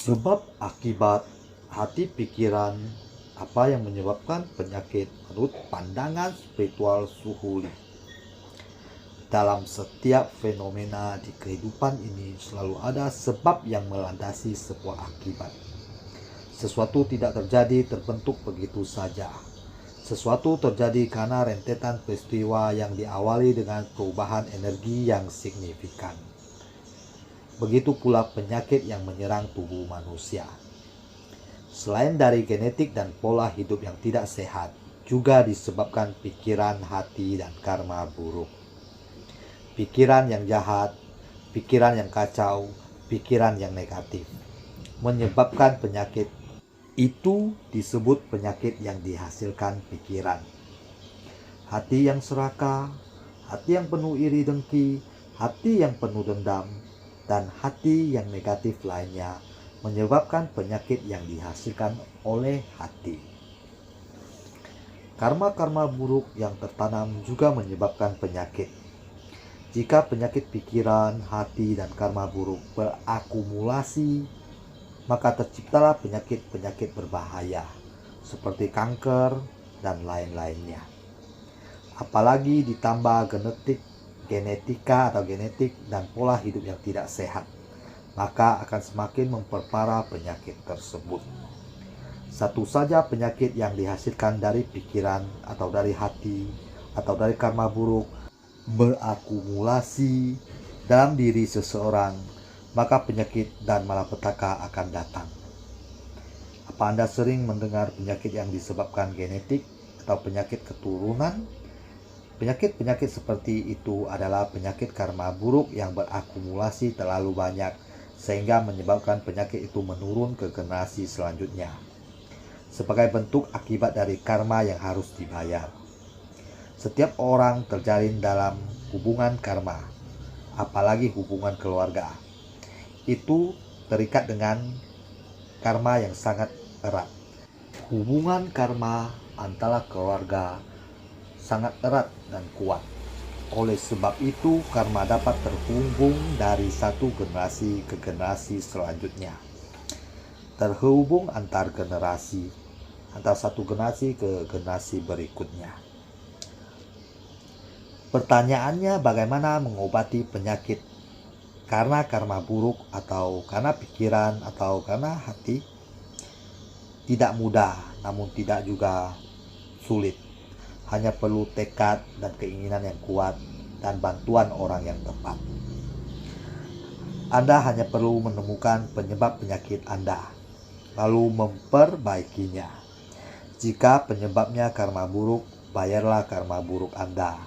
Sebab akibat hati pikiran apa yang menyebabkan penyakit menurut pandangan spiritual Suhuli. Dalam setiap fenomena di kehidupan ini selalu ada sebab yang melandasi sebuah akibat. Sesuatu tidak terjadi terbentuk begitu saja. Sesuatu terjadi karena rentetan peristiwa yang diawali dengan perubahan energi yang signifikan. Begitu pula penyakit yang menyerang tubuh manusia. Selain dari genetik dan pola hidup yang tidak sehat, juga disebabkan pikiran, hati, dan karma buruk. Pikiran yang jahat, pikiran yang kacau, pikiran yang negatif menyebabkan penyakit. Itu disebut penyakit yang dihasilkan pikiran. Hati yang serakah, hati yang penuh iri dengki, hati yang penuh dendam, dan hati yang negatif lainnya menyebabkan penyakit yang dihasilkan oleh hati. Karma-karma buruk yang tertanam juga menyebabkan penyakit. Jika penyakit pikiran, hati, dan karma buruk berakumulasi, maka terciptalah penyakit-penyakit berbahaya seperti kanker dan lain-lainnya. Apalagi ditambah genetika dan pola hidup yang tidak sehat, maka akan semakin memperparah penyakit tersebut. Satu saja penyakit yang dihasilkan dari pikiran atau dari hati atau dari karma buruk berakumulasi dalam diri seseorang, maka penyakit dan malapetaka akan datang. Apa Anda sering mendengar penyakit yang disebabkan genetik atau penyakit keturunan? Penyakit-penyakit seperti itu adalah penyakit karma buruk yang berakumulasi terlalu banyak sehingga menyebabkan penyakit itu menurun ke generasi selanjutnya. Sebagai bentuk akibat dari karma yang harus dibayar. Setiap orang terjalin dalam hubungan karma, apalagi hubungan keluarga. Itu terikat dengan karma yang sangat erat. Hubungan karma antara keluarga sangat erat dan kuat. Oleh sebab itu, karma dapat terhubung dari satu generasi ke generasi selanjutnya. Terhubung antar generasi, antar satu generasi ke generasi berikutnya. Pertanyaannya, bagaimana mengobati penyakit karena karma buruk atau karena pikiran atau karena hati? Tidak mudah, namun tidak juga sulit. Hanya perlu tekad dan keinginan yang kuat dan bantuan orang yang tepat. Anda hanya perlu menemukan penyebab penyakit Anda, lalu memperbaikinya. Jika penyebabnya karma buruk, bayarlah karma buruk Anda.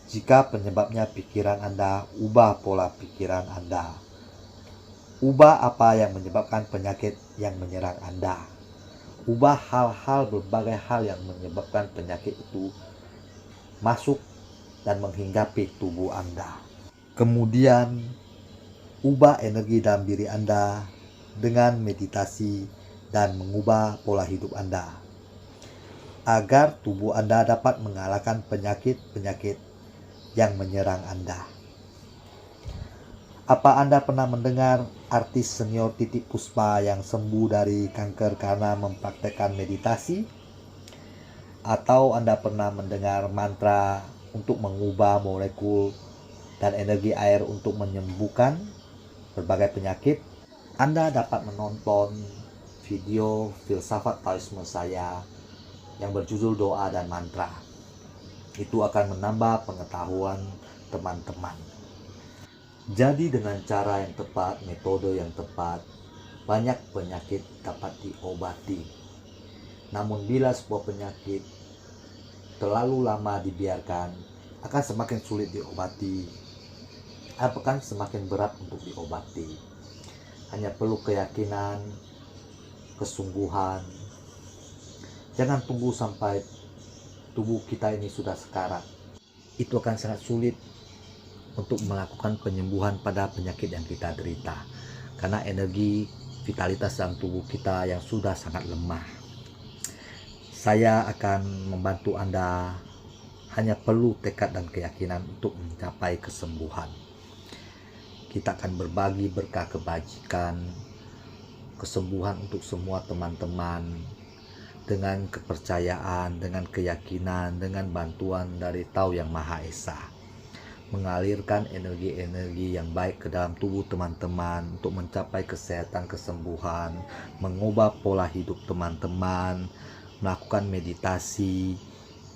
Jika penyebabnya pikiran Anda, ubah pola pikiran Anda. Ubah apa yang menyebabkan penyakit yang menyerang Anda. Ubah berbagai hal yang menyebabkan penyakit itu masuk dan menghinggapi tubuh Anda. Kemudian, ubah energi dalam diri Anda dengan meditasi dan mengubah pola hidup Anda, agar tubuh Anda dapat mengalahkan penyakit-penyakit yang menyerang Anda. Apa Anda pernah mendengar artis senior Titiek Puspa yang sembuh dari kanker karena mempraktekkan meditasi? Atau Anda pernah mendengar mantra untuk mengubah molekul dan energi air untuk menyembuhkan berbagai penyakit? Anda dapat menonton video filsafat Taoisme saya yang berjudul Doa dan Mantra. Itu akan menambah pengetahuan teman-teman. Jadi dengan cara yang tepat, metode yang tepat, banyak penyakit dapat diobati. Namun bila sebuah penyakit terlalu lama dibiarkan, akan semakin sulit diobati, akan semakin berat untuk diobati. Hanya perlu keyakinan, kesungguhan. Jangan tunggu sampai tubuh kita ini sudah sekarat. Itu akan sangat sulit untuk melakukan penyembuhan pada penyakit yang kita derita, karena energi vitalitas dalam tubuh kita yang sudah sangat lemah. Saya akan membantu Anda, hanya perlu tekad dan keyakinan untuk mencapai kesembuhan. Kita akan berbagi berkah kebajikan kesembuhan untuk semua teman-teman, dengan kepercayaan, dengan keyakinan, dengan bantuan dari Tao Yang Maha Esa. Mengalirkan energi-energi yang baik ke dalam tubuh teman-teman untuk mencapai kesehatan, kesembuhan, mengubah pola hidup teman-teman, melakukan meditasi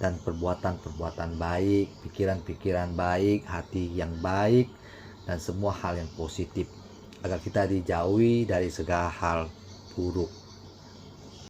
dan perbuatan-perbuatan baik, pikiran-pikiran baik, hati yang baik, dan semua hal yang positif agar kita dijauhi dari segala hal buruk.